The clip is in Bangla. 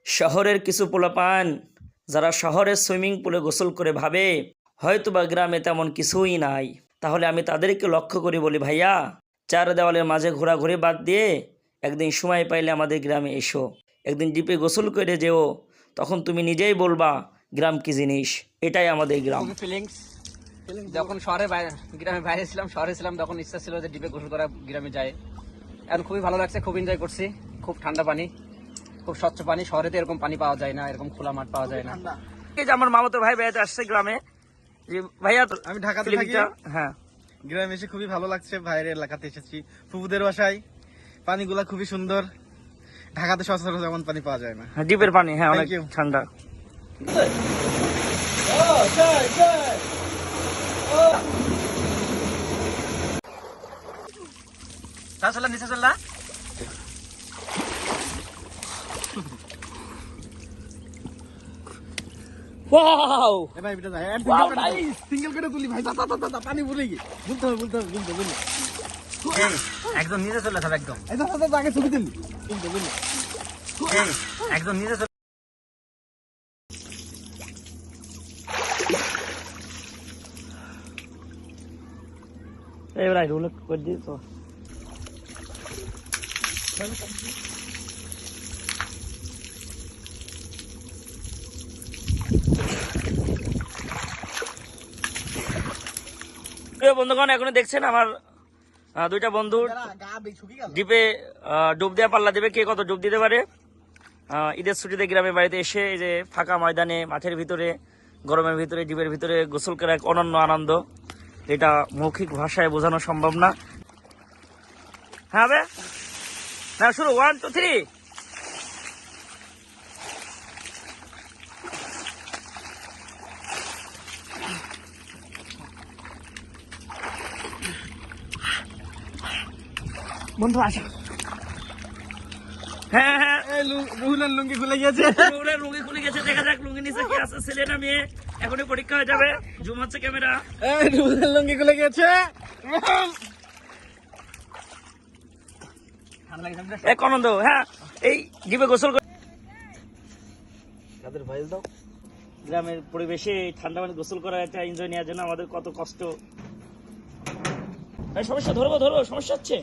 শহরের কিছু পোলাপান যারা শহরের সুইমিং পুলে গোসল করে ভাবে হয়তোবা গ্রামে তেমন কিছুই নাই, তাহলে আমি তাদেরকে লক্ষ্য করি বলি, ভাইয়া চার দেওয়ালের মাঝে ঘোরাঘুরি বাদ দিয়ে একদিন সময় পাইলে আমাদের গ্রামে এসো, একদিন ডিপে গোসল করে যেও, তখন তুমি নিজেই বলবা গ্রাম কি জিনিস। এটাই আমাদের গ্রাম। যখন গ্রামে বাইরে ছিলাম, শহরে ছিলাম, তখন ইচ্ছা ছিল যে ডিপে গোসল করা, গ্রামে যায়। এখন খুবই ভালো লাগছে, খুব এনজয় করছি। খুব ঠান্ডা পানি, খুব স্বচ্ছ পানি। শহরে তো এরকম পানি পাওয়া যায় না, এরকম খোলা মাঠ পাওয়া যায় না। এই যে আমার মামাতো ভাই বেড়াতে আসছে গ্রামে। ভাইয়া আমি ঢাকাতে থাকি। হ্যাঁ, গ্রামে এসে খুবই ভালো লাগছে। বাইরের এলাকাতে এসেছি ফুফুদের বাসায়। পানিগুলা খুবই সুন্দর। ঢাকাতে সচরাচর এমন পানি পাওয়া যায় না। ডিপের পানি, হ্যাঁ, অনেক ঠান্ডা। নিচে চল না। ওয়াও, ভাই এটা যায় সিঙ্গেল করে তুলি ভাই। পানি ভরে গিয়ে বলতে হবে। একদম নিচে চলে যাবে, একদম আগে ছবি দিলি একদম নিচে চলে। এবার রোল করে দিই তো। বন্ধুগণ, এখন দেখছেন আমার দুইটা বন্ধু ডিপে ডুব দেওয়া পাল্লা দেবে, কে কত ডুব দিতে পারে। ঈদের ছুটিতে গ্রামের বাড়িতে এসে এই যে ফাঁকা ময়দানে, মাঠের ভিতরে, গরমের ভিতরে, ডিপের ভিতরে গোসল করা এক অনন্য আনন্দ। এটা মৌখিক ভাষায় বোঝানো সম্ভব না। হ্যাঁ বে না, শুরু 1 2 3। বন্ধু আসা। হ্যাঁ হ্যাঁ, রুহুলের লুঙ্গি খুলে গেছে। লুঙ্গি খুলে গেছে, দেখা যাক লুঙ্গি নিচে কি আছে, ছেলে না মেয়ে এখনই পরীক্ষা হয়ে যাবে। জুম হচ্ছে ক্যামেরা। রুহুলের লুঙ্গি খুলে গেছে। এক আনন্দ। হ্যাঁ, এই ডিপে গোসল করে তাদের ভয়েস দাও। গ্রামের পরিবেশে ঠান্ডা পানি গোসল করা, একটা এনজয় নেওয়ার জন্য আমাদের কত কষ্ট। সমস্যা ধরবো, সমস্যা হচ্ছে।